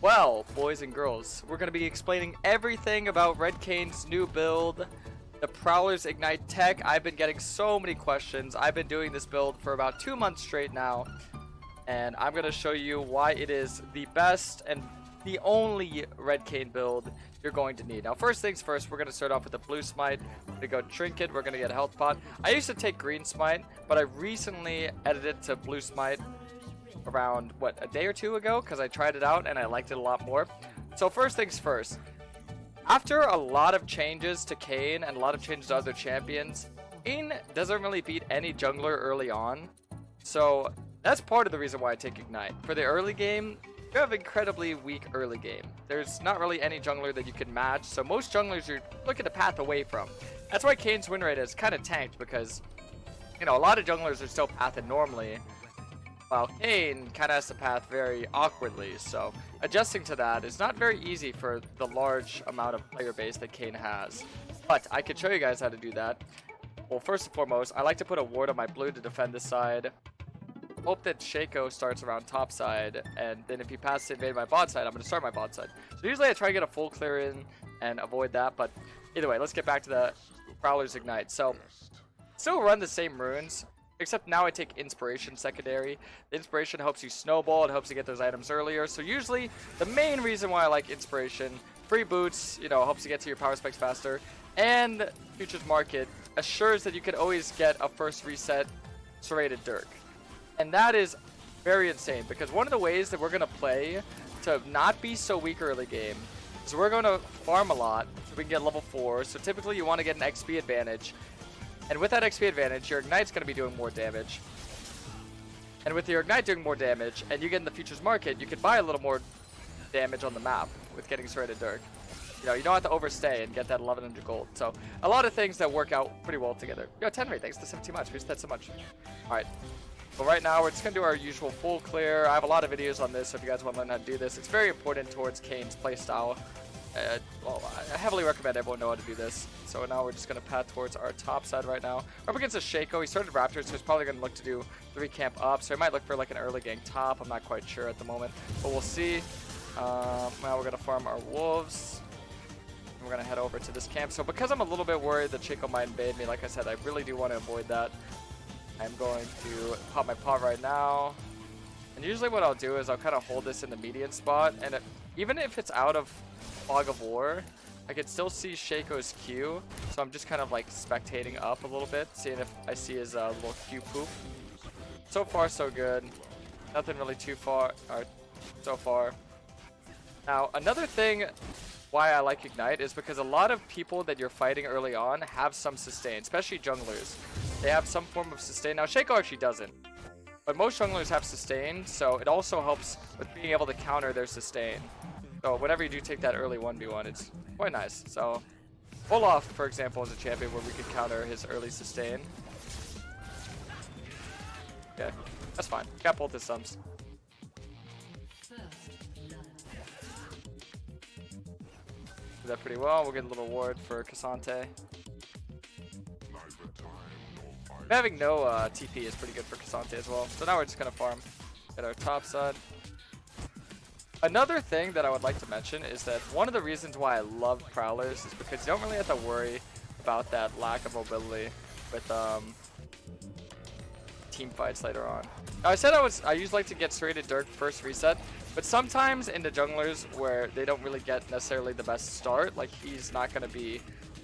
Well, boys and girls, we're going to be explaining everything about Red Kayn's new build, the Prowler's Ignite tech. I've been getting so many questions. I've been doing this build for about 2 months straight now, and I'm going to show you why it is the best and the only Red Kayn build you're going to need. Now, first things first, we're going to start off with the blue smite. We're going to go trinket. We're going to get a health pot. I used to take green smite, but I recently edited to blue smite around, what, a day or two ago, because I tried it out and I liked it a lot more. So first things first, after a lot of changes to Kayn and a lot of changes to other champions, Kayn doesn't really beat any jungler early on. So that's part of the reason why I take Ignite. For the early game, you have incredibly weak early game. There's not really any jungler that you can match, so most junglers you're looking to path away from. That's why Kayn's win rate is kind of tanked, because, you know, a lot of junglers are still pathing normally, while Kayn kind of has to path very awkwardly. So adjusting to that is not very easy for the large amount of player base that Kayn has. But I could show you guys how to do that. Well, first and foremost, I like to put a ward on my blue to defend this side. Hope that Shaco starts around top side, and then if he passes to invade my bot side, I'm going to start my bot side. So usually I try to get a full clear in and avoid that, but either way, let's get back to the Prowler's Ignite. So still run the same runes, except now I take Inspiration secondary. The Inspiration helps you snowball, it helps you get those items earlier. So usually the main reason why I like Inspiration, free boots, you know, helps you get to your power specs faster, and Futures Market assures that you can always get a first reset serrated Dirk. And that is very insane, because one of the ways that we're going to play to not be so weak early game is we're going to farm a lot so we can get level 4. So typically you want to get an XP advantage. And with that XP advantage, your Ignite's going to be doing more damage. And with your Ignite doing more damage, and you get in the Futures Market, you can buy a little more damage on the map with getting serrated Dirk. You know, you don't have to overstay and get that 1100 gold. So a lot of things that work out pretty well together. Yo, 10 rate, thanks to 17 much. We just had so much. Alright. But right now, we're just going to do our usual full clear. I have a lot of videos on this, so if you guys want to learn how to do this, it's very important towards Kayn's playstyle. Well, I heavily recommend everyone know how to do this. So now we're just going to path towards our top side right now. We're up against a Shaco. He started Raptors, so he's probably going to look to do 3 camp up. So he might look for like an early gang top. I'm not quite sure at the moment, but we'll see. Now we're going to farm our wolves. We're going to head over to this camp. So because I'm a little bit worried that Shaco might invade me, like I said, I really do want to avoid that. I'm going to pop my pot right now. And usually what I'll do is I'll kind of hold this in the median spot. And even if it's out of Fog of War, I can still see Shaco's Q. So I'm just kind of like spectating up a little bit, seeing if I see his little Q poop. So far, so good. Nothing really too far, or so far. Now, another thing why I like Ignite is because a lot of people that you're fighting early on have some sustain, especially junglers. They have some form of sustain. Now, Shaco actually doesn't, but most junglers have sustain, so it also helps with being able to counter their sustain. So whenever you do take that early 1v1, it's quite nice. So Olaf, for example, is a champion where we could counter his early sustain. Okay, that's fine. Got both his sums. Do that pretty well. We'll get a little ward for Cassante. Having no TP is pretty good for Cassante as well. So now we're just going to farm at our top side. Another thing that I would like to mention is that one of the reasons why I love Prowlers is because you don't really have to worry about that lack of mobility with team fights later on. Now, I said I usually like to get serrated Dirk first reset, but sometimes in the junglers where they don't really get necessarily the best start, like he's not going to be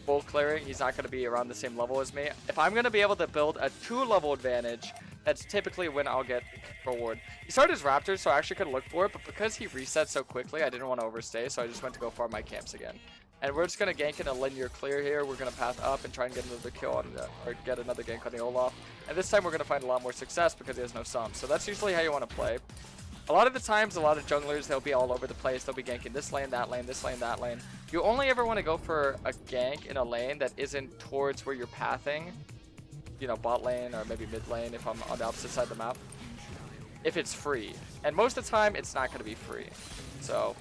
full clearing, he's not going to be around the same level as me. If I'm going to be able to build a 2-level advantage, that's typically when I'll get reward. He started his Raptors, so I actually could look for it, but because he resets so quickly, I didn't want to overstay, so I just went to go farm my camps again. And we're just going to gank in a linear clear here. We're going to path up and try and get another kill on or get another gank on the Olaf. And this time we're going to find a lot more success because he has no sum. So that's usually how you want to play. A lot of the times, a lot of junglers, they'll be all over the place. They'll be ganking this lane, that lane, this lane, that lane. You only ever want to go for a gank in a lane that isn't towards where you're pathing. You know, bot lane or maybe mid lane if I'm on the opposite side of the map. If it's free. And most of the time, it's not going to be free. So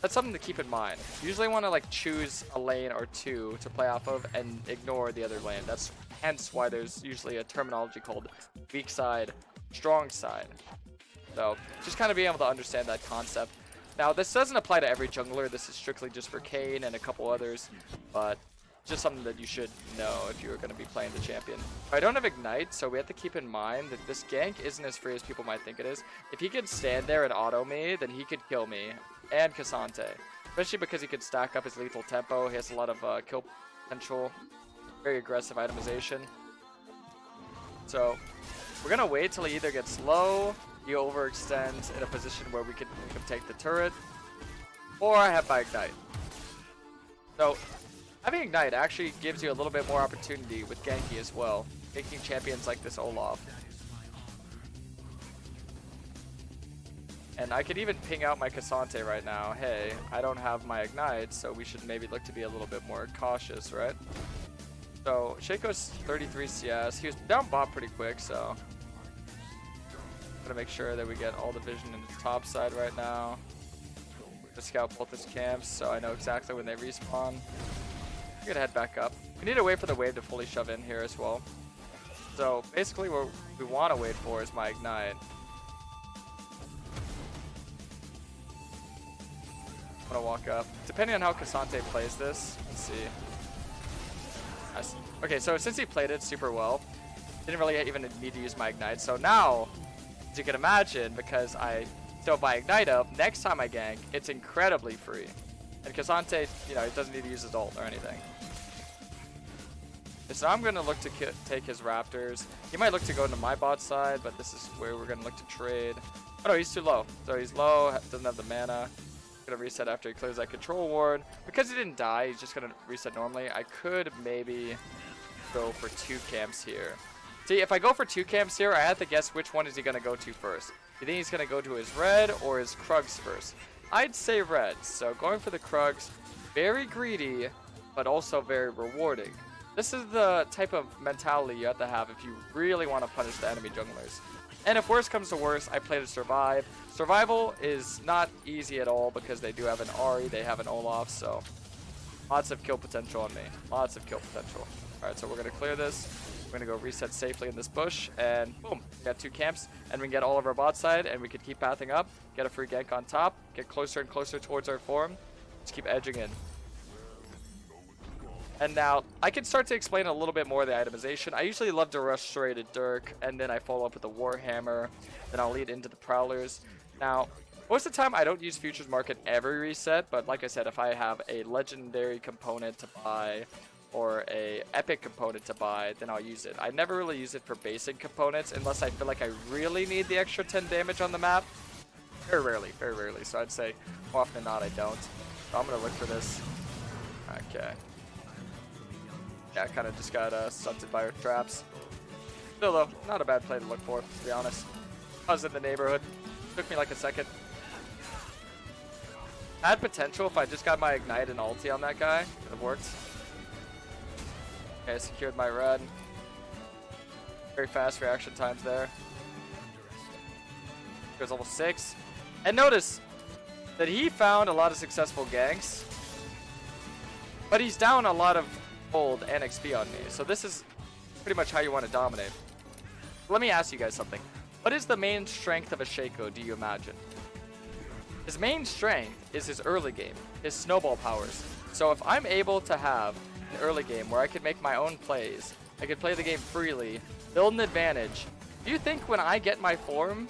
that's something to keep in mind. You usually want to like choose a lane or two to play off of and ignore the other lane. That's hence why there's usually a terminology called weak side, strong side. So just kind of being able to understand that concept. Now, this doesn't apply to every jungler. This is strictly just for Kayn and a couple others, but just something that you should know if you were going to be playing the champion. I don't have Ignite, so we have to keep in mind that this gank isn't as free as people might think it is. If he could stand there and auto me, then he could kill me and Cassante. Especially because he could stack up his lethal tempo. He has a lot of kill potential. Very aggressive itemization. So we're going to wait till he either gets low, he overextends in a position where we can make him take the turret, or I have my Ignite. So having Ignite actually gives you a little bit more opportunity with ganking as well. Ganking champions like this Olaf. And I could even ping out my Cassante right now. Hey, I don't have my Ignite, so we should maybe look to be a little bit more cautious, right? So Shaco's 33 CS. He was down bot pretty quick, so I'm gonna make sure that we get all the vision in the top side right now. To scout both his camps, so I know exactly when they respawn. I'm gonna head back up. We need to wait for the wave to fully shove in here as well. So basically what we want to wait for is my Ignite. I'm gonna walk up. Depending on how Cassante plays this, let's see. Nice. Okay, so since he played it super well, didn't really even need to use my Ignite. So now, as you can imagine, because I still have my Ignite up, next time I gank, it's incredibly free. And Cassante, you know, he doesn't need to use his ult or anything. So I'm going to look to take his Raptors. He might look to go into my bot side, but this is where we're going to look to trade. Oh no, he's too low. So he's low, doesn't have the mana. Going to reset after he clears that control ward. Because he didn't die, he's just going to reset normally. I could maybe go for 2 camps here. See, if I go for 2 camps here, I have to guess which one is he going to go to first. You think he's going to go to his red or his Krugs first? I'd say red. So going for the Krugs, very greedy, but also very rewarding. This is the type of mentality you have to have if you really want to punish the enemy junglers. And if worse comes to worse, I play to survive. Survival is not easy at all because they do have an Ahri, they have an Olaf, so lots of kill potential on me. Lots of kill potential. Alright, so we're going to clear this. We're going to go reset safely in this bush, and boom, we got 2 camps, and we can get all of our bot side, and we can keep pathing up, get a free gank on top, get closer and closer towards our form. Just keep edging in. And now, I can start to explain a little bit more of the itemization. I usually love to rush straight to Dirk, and then I follow up with the Warhammer, then I'll lead into the Prowlers. Now, most of the time I don't use Futures Market every reset, but like I said, if I have a legendary component to buy, or a epic component to buy, then I'll use it. I never really use it for basic components, unless I feel like I really need the extra 10 damage on the map. Very rarely, so I'd say more often than not I don't. So I'm gonna look for this. Okay. Yeah, I kind of just got stunted by her traps. Still though, not a bad play to look for, to be honest. I was in the neighborhood. Took me like a second. Had potential if I just got my Ignite and ulti on that guy. Could have worked. Okay, I secured my red. Very fast reaction times there. Goes level 6. And notice that he found a lot of successful ganks. But he's down a lot of gold and XP on me. So this is pretty much how you want to dominate. Let me ask you guys something. What is the main strength of a Shaco, do you imagine? His main strength is his early game, his snowball powers. So if I'm able to have an early game where I can make my own plays, I can play the game freely, build an advantage, do you think when I get my form,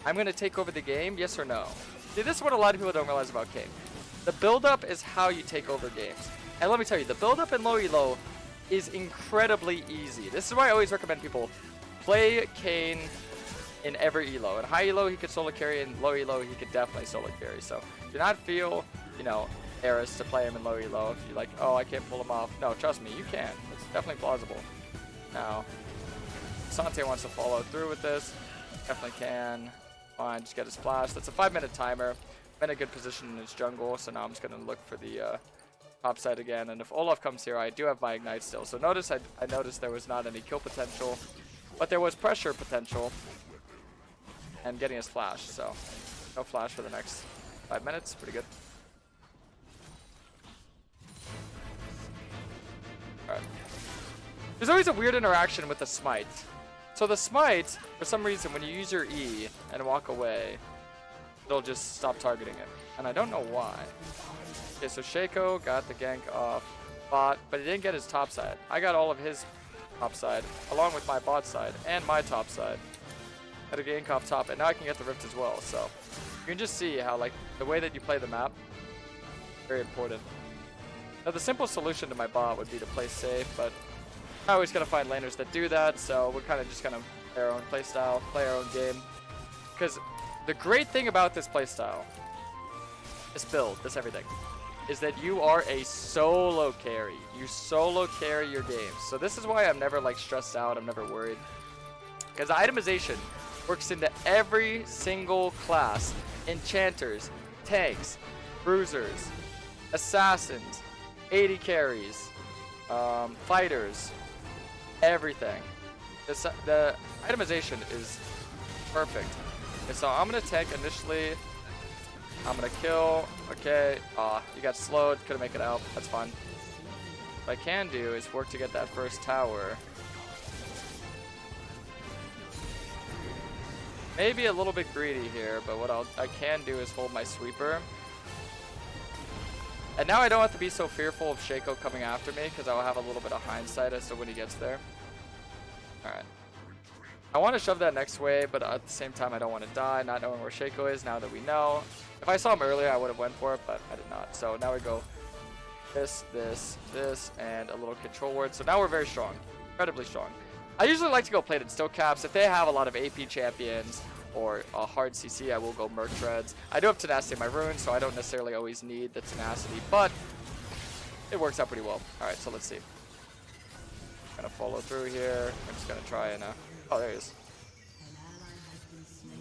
I'm going to take over the game, yes or no? See, this is what a lot of people don't realize about Kayn. The build-up is how you take over games. And let me tell you, the build-up in low elo is incredibly easy. This is why I always recommend people play Kayn in every elo. In high elo, he could solo carry. In low elo, he could definitely solo carry. So do not feel, you know, embarrassed to play him in low elo. If you're like, oh, I can't pull him off. No, trust me, you can. It's definitely plausible. Now, Sante wants to follow through with this. Definitely can. Fine, just get his flash. That's a 5-minute timer. I'm in a good position in his jungle, so now I'm just going to look for the top side again. And if Olaf comes here, I do have my Ignite still. So notice I noticed there was not any kill potential, but there was pressure potential. And getting his flash, so no flash for the next 5 minutes. Pretty good. Alright. There's always a weird interaction with the smite. So the smite, for some reason, when you use your E and walk away, it'll just stop targeting it. And I don't know why. Okay, so Shaco got the gank off bot, but he didn't get his top side. I got all of his top side, along with my bot side, and my top side. Got a gank off top, and now I can get the rift as well, so. You can just see how, like, the way that you play the map, very important. Now, the simple solution to my bot would be to play safe, but I always gotta find laners that do that, so we're kind of just gonna play our own playstyle, play our own game. Because the great thing about this playstyle, this build, this everything, is that you are a solo carry. You solo carry your games. So this is why I'm never like stressed out, I'm never worried. Because itemization works into every single class. Enchanters, tanks, bruisers, assassins, 80 carries, fighters, everything. The itemization is perfect. Okay, so I'm gonna tank initially. I'm gonna kill. Okay. You got slowed. Couldn't make it out. That's fine. What I can do is work to get that first tower. Maybe a little bit greedy here, but what I can do is hold my sweeper. And now I don't have to be so fearful of Shaco coming after me, because I'll have a little bit of hindsight as to when he gets there. Alright. I want to shove that next wave, but at the same time I don't want to die, not knowing where Shaco is now that we know. If I saw him earlier, I would have went for it, but I did not. So now we go this, this, this, and a little control ward. So now we're very strong. Incredibly strong. I usually like to go plated still caps. If they have a lot of AP champions or a hard CC, I will go Merc Treads. I do have tenacity in my runes, so I don't necessarily always need the tenacity, but it works out pretty well. Alright, so let's see. I'm gonna follow through here. I'm just gonna try and oh, there he is.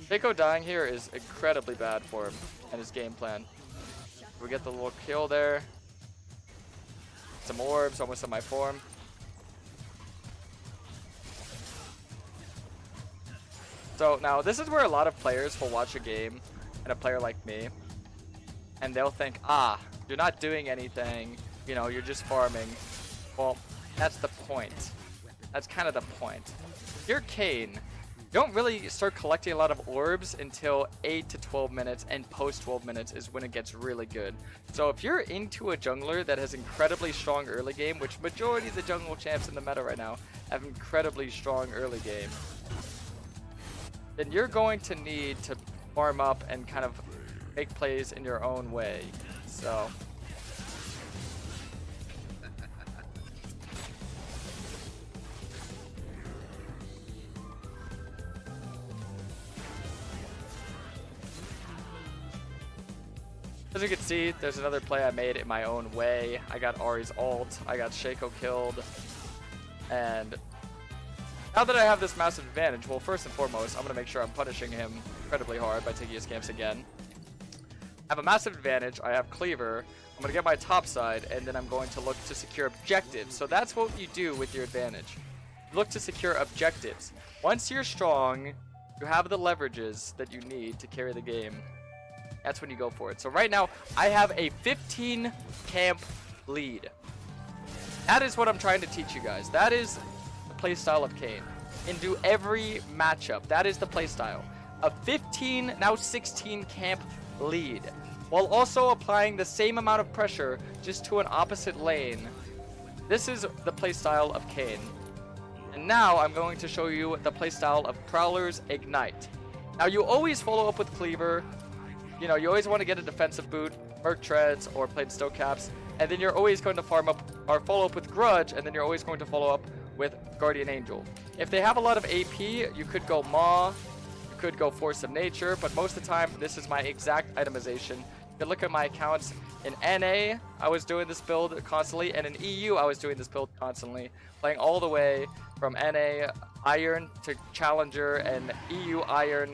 Shaco dying here is incredibly bad for him and his game plan. We get the little kill there. Some orbs, almost in my form. So now this is where a lot of players will watch a game and a player like me and they'll think, you're not doing anything, you know, you're just farming. Well, that's the point. That's kind of the point. If you're Kayn, you don't really start collecting a lot of orbs until 8 to 12 minutes, and post 12 minutes is when it gets really good. So if you're into a jungler that has incredibly strong early game, which majority of the jungle champs in the meta right now have incredibly strong early game, then you're going to need to farm up and kind of make plays in your own way. So as you can see, there's another play I made in my own way. I got Ahri's ult, I got Shaco killed, and now that I have this massive advantage, well, first and foremost, I'm going to make sure I'm punishing him incredibly hard by taking his camps again. I have a massive advantage. I have Cleaver. I'm going to get my top side, and then I'm going to look to secure objectives. So that's what you do with your advantage. Look to secure objectives. Once you're strong, you have the leverages that you need to carry the game. That's when you go for it. So right now, I have a 15 camp lead. That is what I'm trying to teach you guys. That is playstyle of Kayn into every matchup. That is the playstyle. A 15, now 16 camp lead, while also applying the same amount of pressure just to an opposite lane. This is the playstyle of Kayn. And now I'm going to show you the playstyle of Prowler's Ignite. Now you always follow up with Cleaver. You know, you always want to get a defensive boot, Merc Treads, or plated still caps, and then you're always going to farm up or follow up with Grudge, and then you're always going to follow up with Guardian Angel. If they have a lot of AP, you could go Maw, you could go Force of Nature, but most of the time, this is my exact itemization. You can look at my accounts. In NA, I was doing this build constantly, and in EU, I was doing this build constantly, playing all the way from NA Iron to Challenger, and EU Iron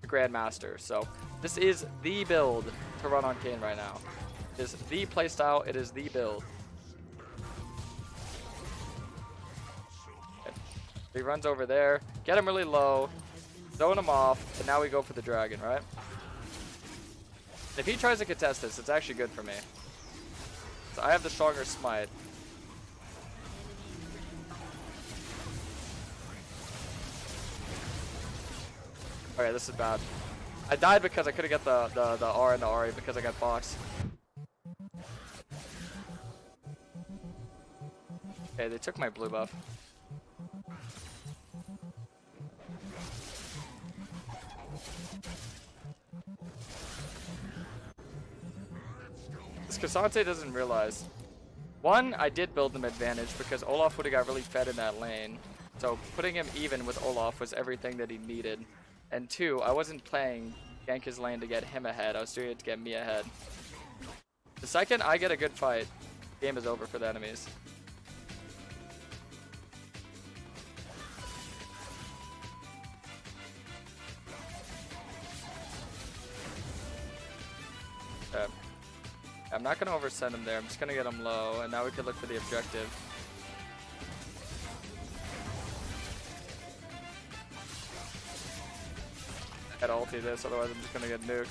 to Grandmaster. So this is the build to run on Kayn right now. It is the playstyle, it is the build. He runs over there, get him really low, zone him off, and now we go for the dragon, right? If he tries to contest this, it's actually good for me. So I have the stronger smite. Okay, this is bad. I died because I couldn't get the R and the RE because I got boxed. Okay, they took my blue buff. This Cassante doesn't realize. One, I did build them advantage because Olaf would have got really fed in that lane. So putting him even with Olaf was everything that he needed. And two, I wasn't playing gank his lane to get him ahead. I was doing it to get me ahead. The second I get a good fight, game is over for the enemies. Okay. I'm not going to oversend him there. I'm just going to get him low, and now we can look for the objective. I gotta ulti this, otherwise I'm just going to get nuked.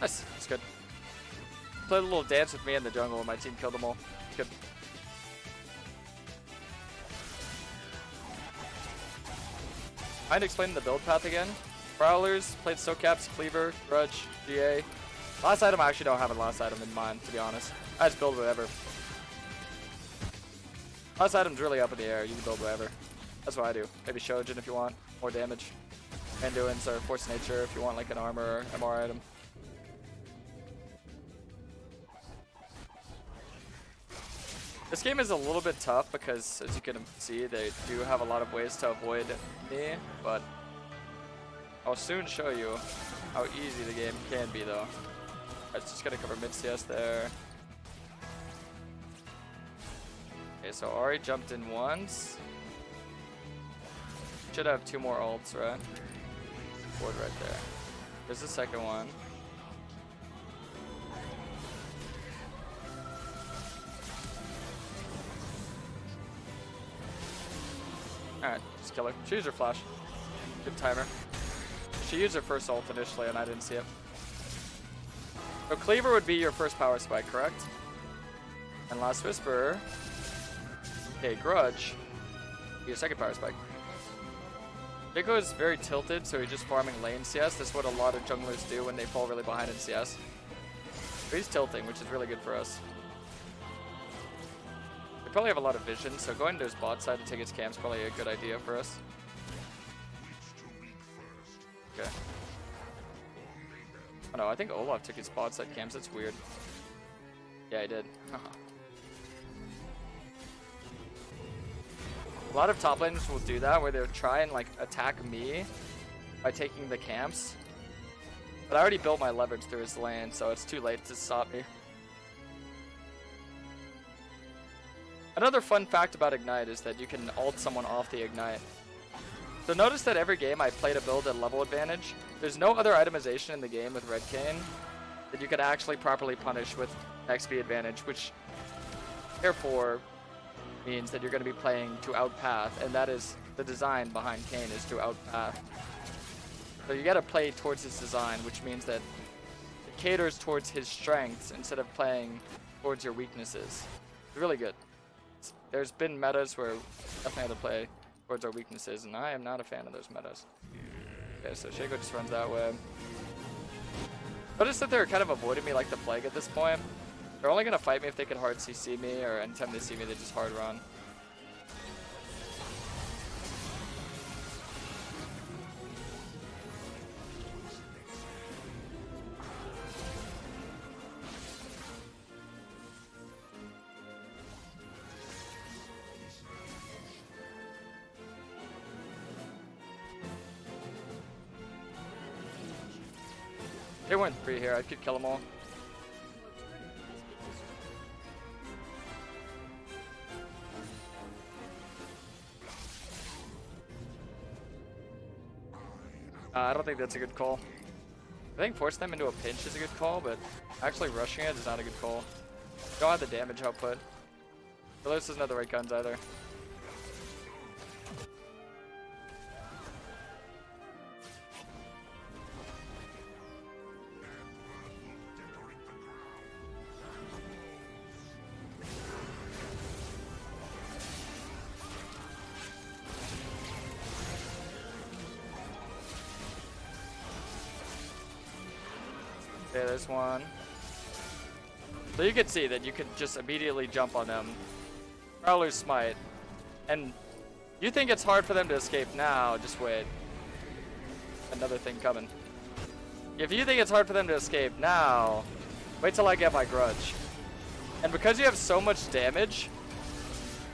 Nice, that's good. Played a little dance with me in the jungle and my team killed them all. Good. Mind explaining the build path again? Prowlers, played Socaps, Cleaver, Grudge, GA. Last item, I actually don't have a last item in mind, to be honest. I just build whatever. Last item's really up in the air, you can build whatever. That's what I do. Maybe Shojin if you want, more damage. Anduins or Force Nature if you want like an armor or MR item. This game is a little bit tough because, as you can see, they do have a lot of ways to avoid me, but I'll soon show you how easy the game can be, though. I was just gonna cover mid CS there. Okay, so Ahri jumped in once. Should have 2 more ults, right? Board right there. There's the second one. Alright, just kill her. She used her flash. Good timer. She used her first ult initially and I didn't see it. So Cleaver would be your first power spike, correct? And Last Whisper. Okay, Grudge. Your second power spike. Jaco is very tilted, so he's just farming lane CS. That's what a lot of junglers do when they fall really behind in CS. But he's tilting, which is really good for us. We probably have a lot of vision, so going to his bot side to take his camp is probably a good idea for us. Okay. Oh no, I think Olaf took his bot side camps. That's weird. Yeah, he did. A lot of top laners will do that, where they'll try and like attack me by taking the camps. But I already built my leverage through his lane, so it's too late to stop me. Another fun fact about Ignite is that you can ult someone off the Ignite. So notice that every game I played a build at level advantage. There's no other itemization in the game with Red Kayn that you could actually properly punish with XP advantage, which therefore means that you're going to be playing to outpath, and that is the design behind Kayn, is to outpath. So you got to play towards his design, which means that it caters towards his strengths instead of playing towards your weaknesses. It's really good. There's been metas where definitely have to play towards our weaknesses, and I am not a fan of those metas. Okay, so Shaco just runs that way. Notice that they're kind of avoiding me like the plague at this point. They're only going to fight me if they can hard CC me, or anytime they see me, they just hard run. They went 3 here, I could kill them all. I don't think that's a good call. I think forcing them into a pinch is a good call, but actually rushing it is not a good call. Don't have the damage output. Phyllis doesn't have the right guns either. There's one. So you can see that you can just immediately jump on them. Prowler's smite. And you think it's hard for them to escape now, just wait. Another thing coming. If you think it's hard for them to escape now, wait till I get my grudge. And because you have so much damage,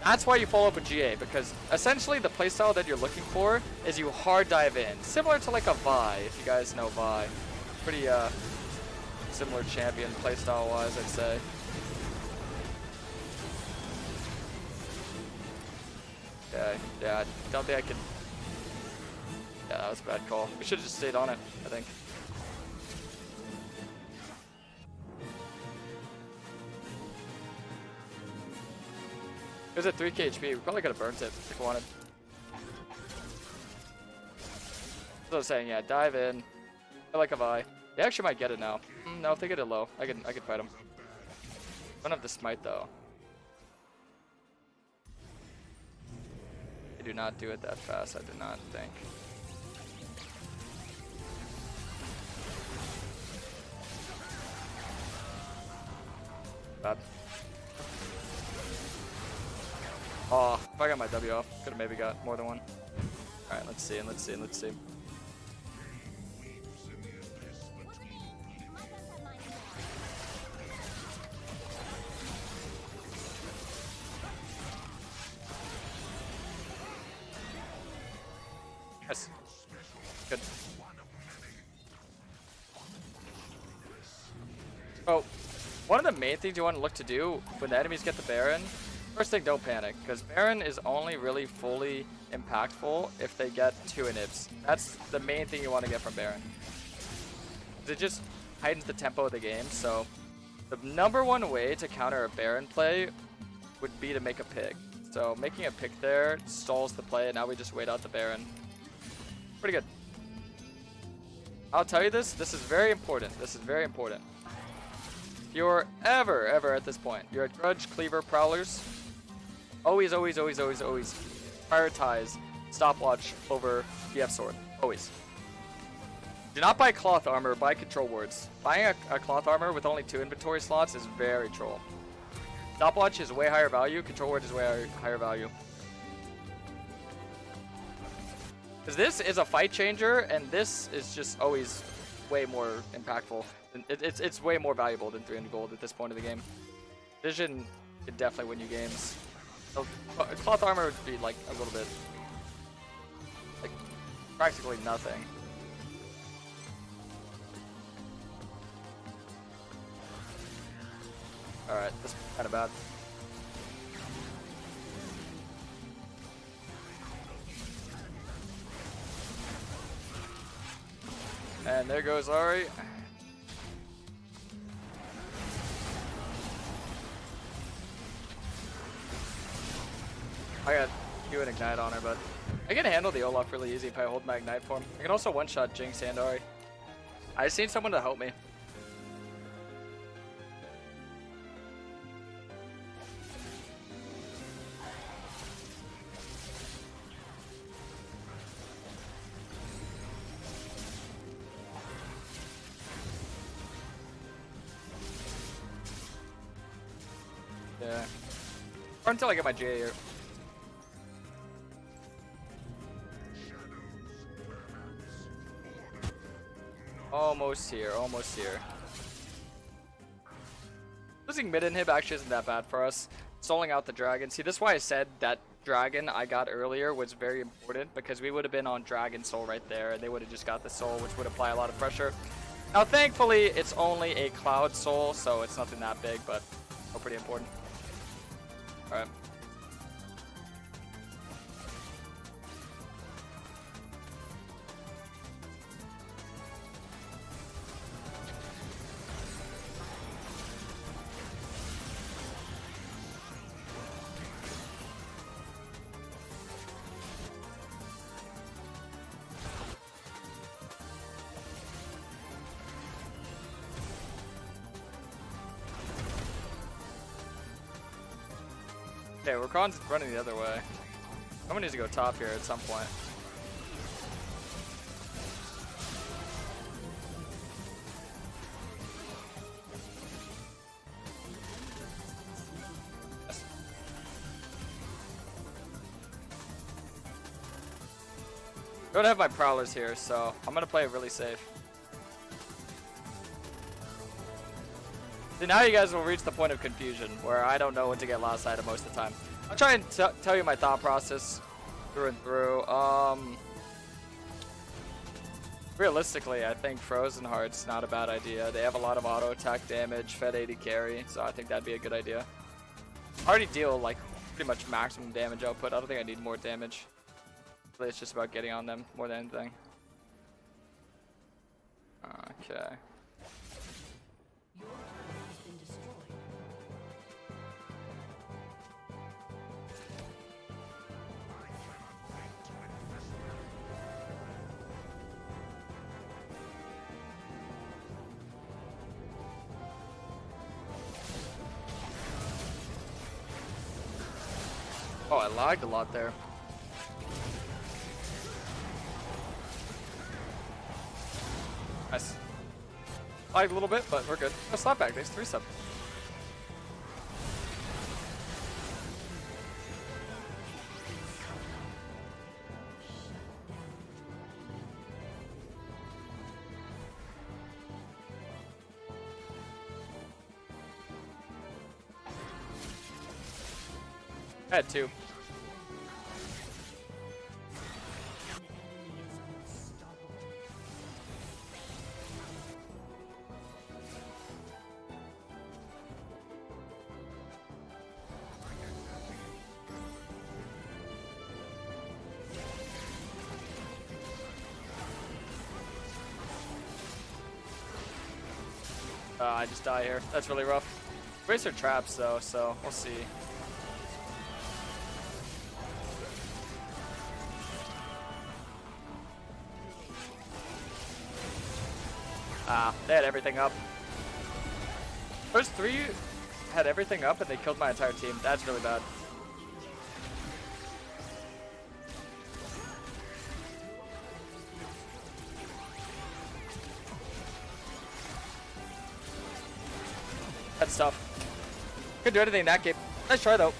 that's why you follow up with GA, because essentially the playstyle that you're looking for is you hard dive in. Similar to like a Vi, if you guys know Vi. Pretty similar champion playstyle wise, I'd say. Okay, yeah, I don't think I could. Yeah, that was a bad call. We should have just stayed on it, I think. It was at 3k HP. We probably could have burnt it if we wanted. As I was saying, yeah, dive in. I like a Vi. They actually might get it now. No, if they get it low, I can fight them. Don't have the smite though. They do not do it that fast, I do not think. Bad. Oh, if I got my W off, could have maybe got more than one. Alright, let's see. Yes. Good. Oh, one of the main things you want to look to do when the enemies get the Baron, first thing, don't panic, because Baron is only really fully impactful if they get 2 inhibs. That's the main thing you want to get from Baron. It just heightens the tempo of the game, so the #1 way to counter a Baron play would be to make a pick. So making a pick there stalls the play, and now we just wait out the Baron. Pretty good. I'll tell you this is very important. This is very important. If you're ever at this point, you're at Grudge, Cleaver, Prowlers, always prioritize Stopwatch over BF Sword. Always. Do not buy cloth armor, buy control wards. Buying a cloth armor with only 2 inventory slots is very troll. Stopwatch is way higher value, control ward is way higher value. Because this is a fight changer, and this is just always way more impactful. It's way more valuable than 300 gold at this point of the game. Vision could definitely win you games. So, cloth armor would be like a little bit, like practically nothing. Alright, this is kind of bad. And there goes Ari. I got Q and Ignite on her, but I can handle the Olaf really easy if I hold my Ignite for him. I can also one-shot Jinx and Ari. I just need someone to help me. Yeah. Or until I get my GA here. Almost here, almost here. Losing mid inhib actually isn't that bad for us. Stalling out the dragon. See, this is why I said that dragon I got earlier was very important, because we would have been on dragon soul right there, and they would have just got the soul, which would apply a lot of pressure. Now, thankfully, it's only a cloud soul, so it's nothing that big, but still pretty important. Alright. Okay, Rakan's running the other way. Someone needs to go top here at some point. Don't have my Prowlers here, so I'm gonna play it really safe. See, now you guys will reach the point of confusion where I don't know when to get last item most of the time. I'll try and tell you my thought process through and through. Realistically, I think Frozen Heart's not a bad idea. They have a lot of auto attack damage, Fed 80 carry, so I think that'd be a good idea. I already deal like pretty much maximum damage output. I don't think I need more damage. Really, it's just about getting on them more than anything. Okay. Oh, I lagged a lot there. Nice. Lagged a little bit, but we're good. Oh, slap back. There's 3 sub. I had 2. I just die here. That's really rough. Racer traps though, so we'll see. They had everything up. First 3 had everything up and they killed my entire team. That's really bad. That's tough. Couldn't do anything in that game. Nice try though.